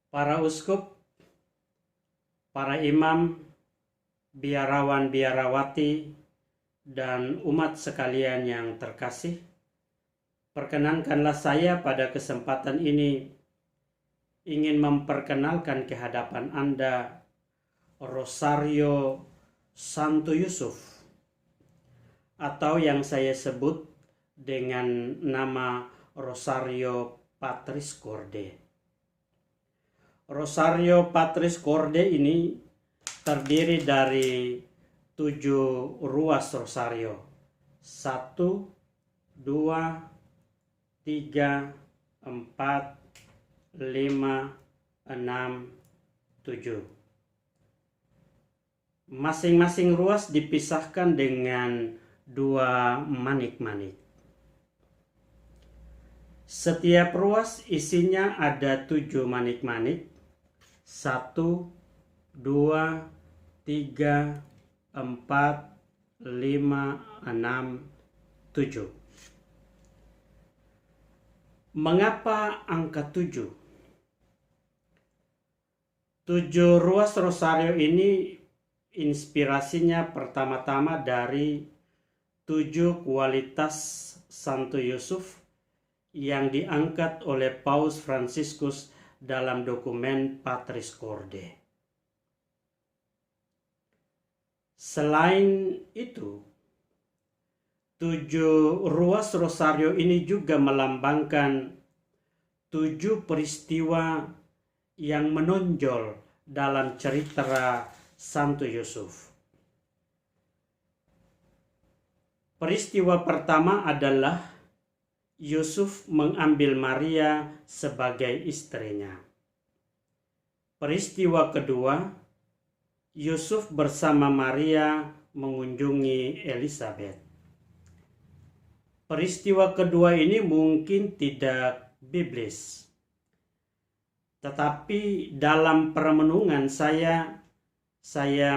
para uskup, para imam, biarawan-biarawati, dan umat sekalian yang terkasih, perkenankanlah saya pada kesempatan ini ingin memperkenalkan ke hadapan Anda Rosario Santo Yusuf, atau yang saya sebut dengan nama Rosario Patris Corde. Rosario Patris Corde ini terdiri dari 7 ruas rosario. 1, 2, 3, 4, 5, 6, 7. Masing-masing ruas dipisahkan dengan 2 manik-manik. Setiap ruas isinya ada 7 manik-manik. 1, 2, 3, 4, 5, 6, 7. Mengapa angka 7? 7 ruas rosario ini inspirasinya pertama-tama dari 7 kualitas Santo Yusuf yang diangkat oleh Paus Fransiskus dalam dokumen Patris Corde. Selain itu, 7 ruas rosario ini juga melambangkan 7 peristiwa yang menonjol dalam cerita Santo Yusuf. Peristiwa pertama adalah Yusuf mengambil Maria sebagai istrinya. Peristiwa kedua, Yusuf bersama Maria mengunjungi Elizabeth. Peristiwa kedua ini mungkin tidak biblis, tetapi dalam perenungan saya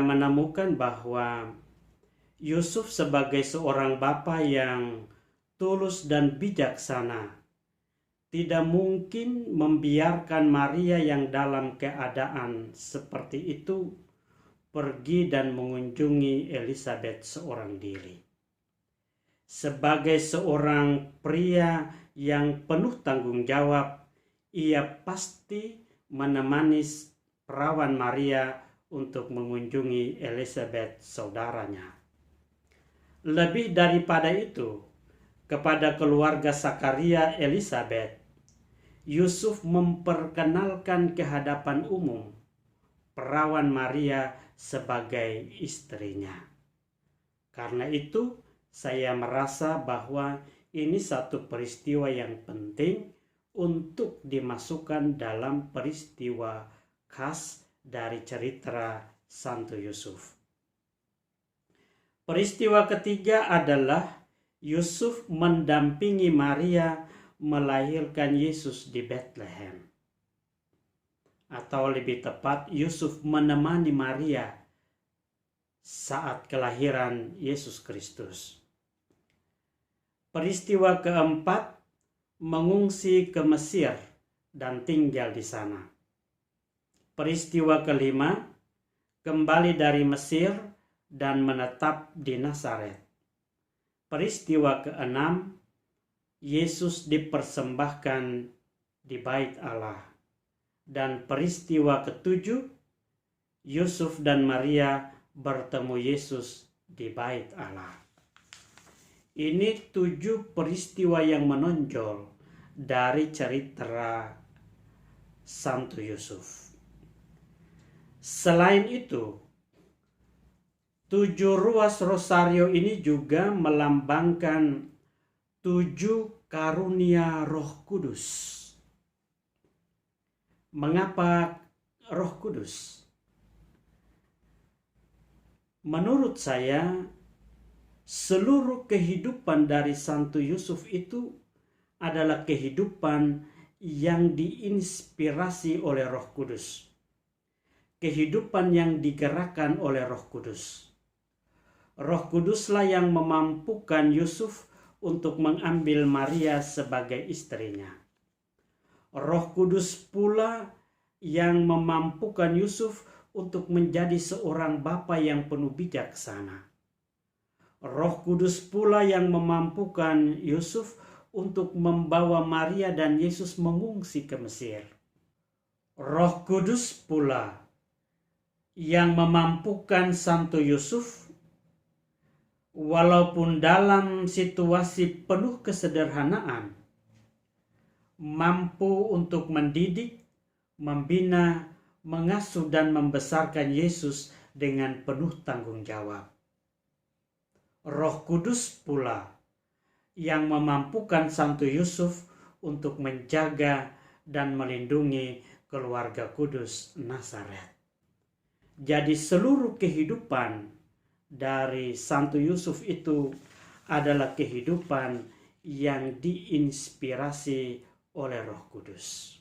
menemukan bahwa Yusuf sebagai seorang bapa yang tulus dan bijaksana tidak mungkin membiarkan Maria yang dalam keadaan seperti itu pergi dan mengunjungi Elizabeth seorang diri. Sebagai seorang pria yang penuh tanggung jawab, ia pasti menemani perawan Maria untuk mengunjungi Elizabeth saudaranya. Lebih daripada itu, kepada keluarga Zakaria Elizabeth, Yusuf memperkenalkan ke hadapan umum perawan Maria sebagai istrinya. Karena itu, saya merasa bahwa ini satu peristiwa yang penting untuk dimasukkan dalam peristiwa khas dari cerita Santo Yusuf. Peristiwa ketiga adalah Yusuf mendampingi Maria melahirkan Yesus di Bethlehem. Atau lebih tepat, Yusuf menemani Maria saat kelahiran Yesus Kristus. Peristiwa keempat, mengungsi ke Mesir dan tinggal di sana. Peristiwa kelima, kembali dari Mesir dan menetap di Nazaret. Peristiwa keenam, Yesus dipersembahkan di Bait Allah. Dan peristiwa ketujuh, Yusuf dan Maria bertemu Yesus di Bait Allah. Ini 7 peristiwa yang menonjol dari cerita Santo Yusuf. Selain itu, 7 ruas rosario ini juga melambangkan 7 karunia Roh Kudus. Mengapa Roh Kudus? Menurut saya, seluruh kehidupan dari Santo Yusuf itu adalah kehidupan yang diinspirasi oleh Roh Kudus. Kehidupan yang digerakkan oleh Roh Kudus. Roh Kuduslah yang memampukan Yusuf untuk mengambil Maria sebagai istrinya. Roh Kudus pula yang memampukan Yusuf untuk menjadi seorang bapa yang penuh bijaksana. Roh Kudus pula yang memampukan Yusuf untuk membawa Maria dan Yesus mengungsi ke Mesir. Roh Kudus pula yang memampukan Santo Yusuf walaupun dalam situasi penuh kesederhanaan, mampu untuk mendidik, membina, mengasuh dan membesarkan Yesus dengan penuh tanggung jawab. Roh Kudus pula yang memampukan Santo Yusuf untuk menjaga dan melindungi keluarga kudus Nazaret. Jadi seluruh kehidupan dari Santo Yusuf itu adalah kehidupan yang diinspirasi oleh Roh Kudus.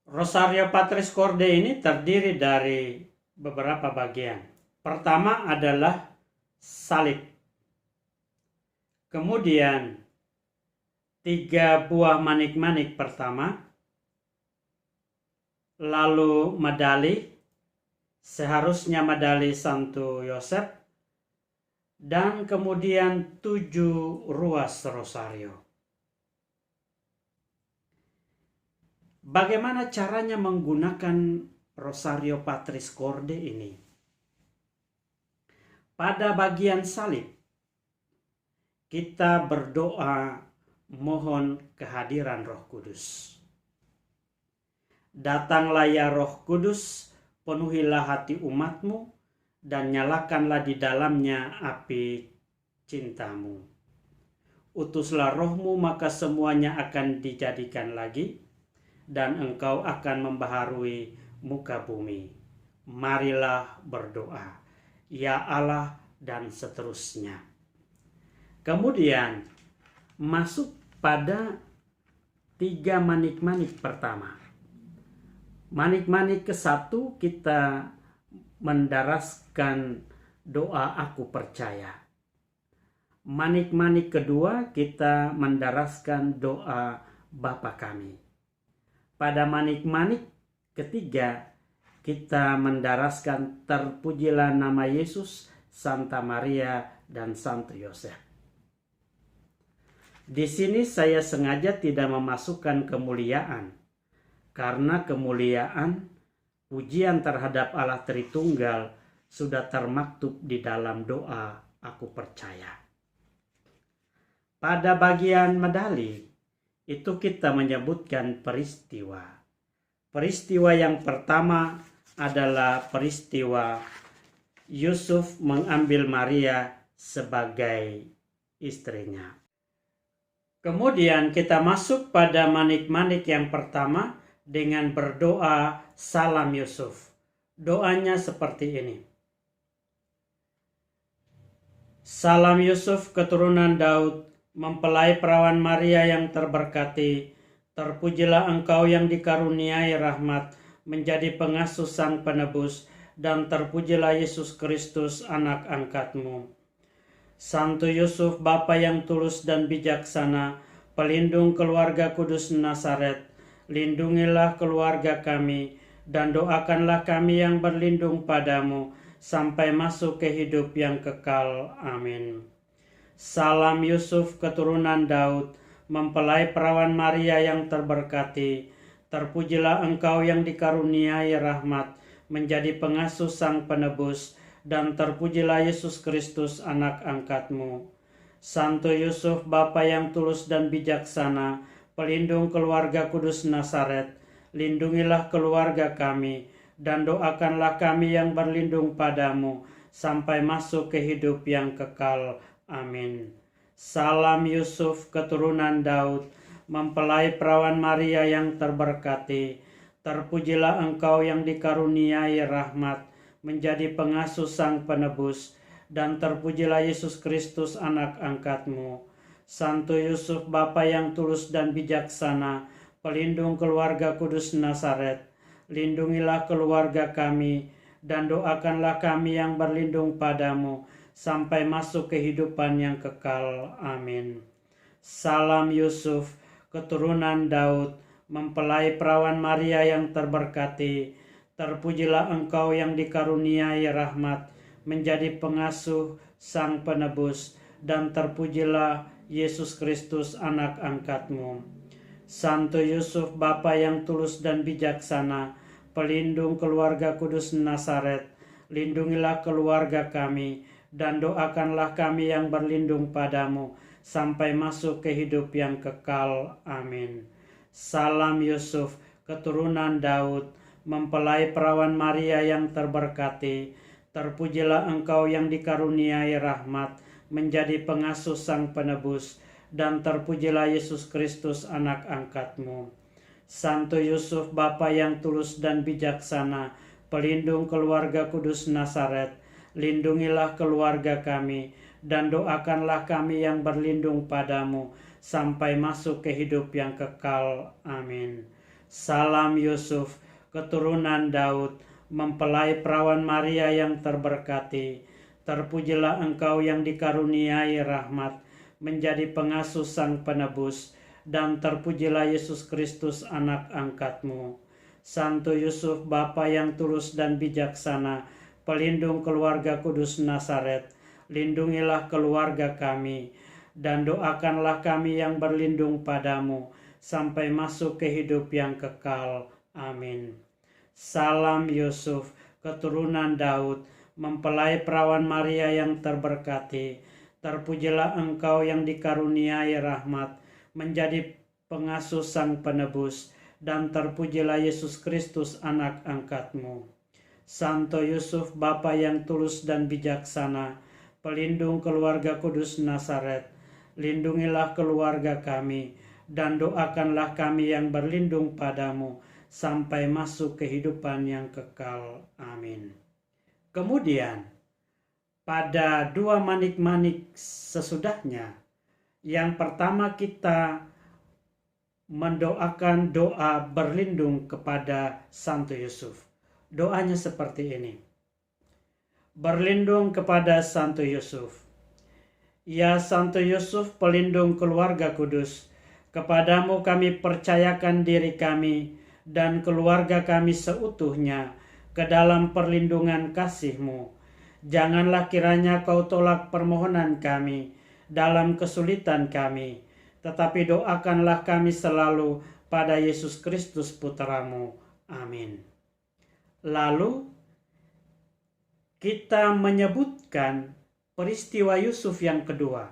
Rosario Patris Corde ini terdiri dari beberapa bagian. Pertama adalah salib. Kemudian 3 buah manik-manik pertama. Lalu medali, seharusnya medali Santo Yosef. Dan kemudian 7 ruas rosario. Bagaimana caranya menggunakan Rosario Patris Corde ini? Pada bagian salib, kita berdoa mohon kehadiran Roh Kudus. Datanglah ya Roh Kudus, penuhilah hati umatmu, dan nyalakanlah di dalamnya api cintamu. Utuslah rohmu, maka semuanya akan dijadikan lagi, dan engkau akan membaharui muka bumi. Marilah berdoa, ya Allah, dan seterusnya. Kemudian masuk pada 3 manik-manik pertama. Manik-manik ke-1 kita mendaraskan doa aku percaya. Manik-manik kedua kita mendaraskan doa Bapa kami. Pada manik-manik ketiga kita mendaraskan terpujilah nama Yesus, Santa Maria, dan Santo Yosef. Di sini saya sengaja tidak memasukkan kemuliaan, karena kemuliaan pujian terhadap Allah Tritunggal sudah termaktub di dalam doa aku percaya. Pada bagian medali itu kita menyebutkan peristiwa. Peristiwa yang pertama adalah peristiwa Yusuf mengambil Maria sebagai istrinya. Kemudian kita masuk pada manik-manik yang pertama dengan berdoa salam Yusuf. Doanya seperti ini. Salam Yusuf keturunan Daud, mempelai perawan Maria yang terberkati, terpujilah engkau yang dikaruniai rahmat, menjadi pengasuh Sang Penebus, dan terpujilah Yesus Kristus anak angkatmu. Santo Yusuf, Bapa yang tulus dan bijaksana, pelindung keluarga kudus Nazaret, lindungilah keluarga kami, dan doakanlah kami yang berlindung padamu, sampai masuk ke hidup yang kekal. Amin. Salam Yusuf keturunan Daud, mempelai perawan Maria yang terberkati, terpujilah engkau yang dikaruniai rahmat, menjadi pengasuh Sang Penebus, dan terpujilah Yesus Kristus anak angkatmu. Santo Yusuf, Bapa yang tulus dan bijaksana, pelindung keluarga kudus Nazaret, lindungilah keluarga kami, dan doakanlah kami yang berlindung padamu, sampai masuk ke hidup yang kekal. Amin. Salam Yusuf keturunan Daud, mempelai perawan Maria yang terberkati, terpujilah engkau yang dikaruniai rahmat, menjadi pengasuh Sang Penebus, dan terpujilah Yesus Kristus anak angkatmu. Santo Yusuf, Bapa yang tulus dan bijaksana, pelindung keluarga kudus Nazaret, lindungilah keluarga kami, dan doakanlah kami yang berlindung padamu, sampai masuk kehidupan yang kekal. Amin. Salam Yusuf, keturunan Daud, mempelai perawan Maria yang terberkati, terpujilah engkau yang dikaruniai rahmat, menjadi pengasuh Sang Penebus, dan terpujilah Yesus Kristus anak angkatmu. Santo Yusuf, Bapa yang tulus dan bijaksana, pelindung keluarga kudus Nazaret, lindungilah keluarga kami, dan doakanlah kami yang berlindung padamu, sampai masuk ke hidup yang kekal. Amin. Salam Yusuf, keturunan Daud, mempelai perawan Maria yang terberkati, terpujilah engkau yang dikaruniai rahmat, menjadi pengasuh Sang Penebus, dan terpujilah Yesus Kristus anak angkatmu. Santo Yusuf, Bapa yang tulus dan bijaksana, pelindung keluarga kudus Nazaret, lindungilah keluarga kami, dan doakanlah kami yang berlindung padamu, sampai masuk ke hidup yang kekal. Amin. Salam Yusuf, keturunan Daud, mempelai perawan Maria yang terberkati, terpujilah engkau yang dikaruniai rahmat, menjadi pengasuh Sang Penebus, dan terpujilah Yesus Kristus anak angkatmu. Santo Yusuf, Bapa yang tulus dan bijaksana, pelindung keluarga kudus Nazaret, lindungilah keluarga kami, dan doakanlah kami yang berlindung padamu, sampai masuk ke hidup yang kekal. Amin. Salam Yusuf, keturunan Daud, mempelai perawan Maria yang terberkati, terpujilah engkau yang dikaruniai rahmat, menjadi pengasuh Sang Penebus, dan terpujilah Yesus Kristus anak angkatmu. Santo Yusuf, Bapa yang tulus dan bijaksana, pelindung keluarga kudus Nazaret, lindungilah keluarga kami, dan doakanlah kami yang berlindung padamu, sampai masuk kehidupan yang kekal. Amin. Kemudian, pada 2 manik-manik sesudahnya, yang pertama kita mendoakan doa berlindung kepada Santo Yusuf. Doanya seperti ini. Berlindung kepada Santo Yusuf. Ya Santo Yusuf, pelindung keluarga kudus, kepadamu kami percayakan diri kami dan keluarga kami seutuhnya ke dalam perlindungan kasih-Mu. Janganlah kiranya Kau tolak permohonan kami dalam kesulitan kami, tetapi doakanlah kami selalu pada Yesus Kristus Putra-Mu. Amin. Lalu kita menyebutkan peristiwa Yusuf yang kedua.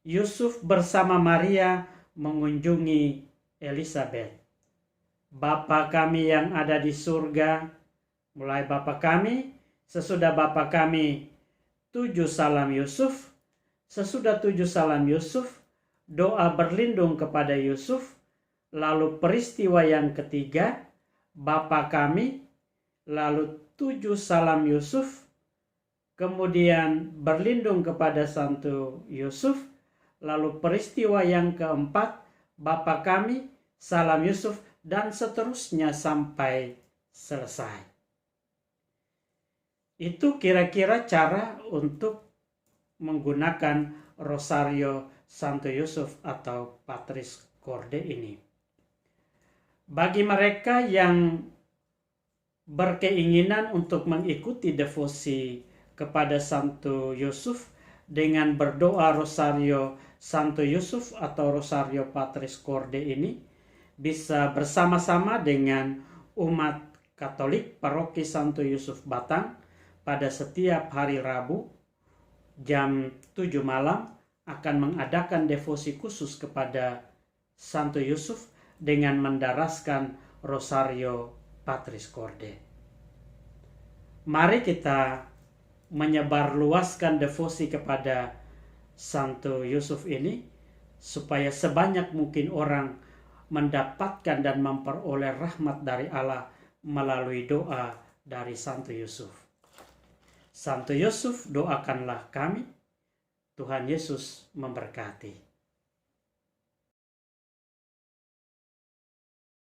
Yusuf bersama Maria mengunjungi Elisabet. Bapa kami yang ada di surga, mulai Bapa kami, sesudah Bapa kami 7 salam Yusuf, sesudah 7 salam Yusuf, doa berlindung kepada Yusuf, lalu peristiwa yang ketiga, Bapa kami, lalu 7 salam Yusuf, kemudian berlindung kepada Santo Yusuf, lalu peristiwa yang keempat, Bapa kami, salam Yusuf, dan seterusnya sampai selesai. Itu kira-kira cara untuk menggunakan Rosario Santo Yusuf atau Patris Corde ini. Bagi mereka yang berkeinginan untuk mengikuti devosi kepada Santo Yusuf dengan berdoa Rosario Santo Yusuf atau Rosario Patris Corde ini, bisa bersama-sama dengan umat Katolik Paroki Santo Yusuf Batang pada setiap hari Rabu jam 7 malam akan mengadakan devosi khusus kepada Santo Yusuf dengan mendaraskan Rosario Patris Corde. Mari kita menyebarluaskan devosi kepada Santo Yusuf ini supaya sebanyak mungkin orang mendapatkan dan memperoleh rahmat dari Allah melalui doa dari Santo Yusuf. Santo Yusuf, doakanlah kami. Tuhan Yesus memberkati.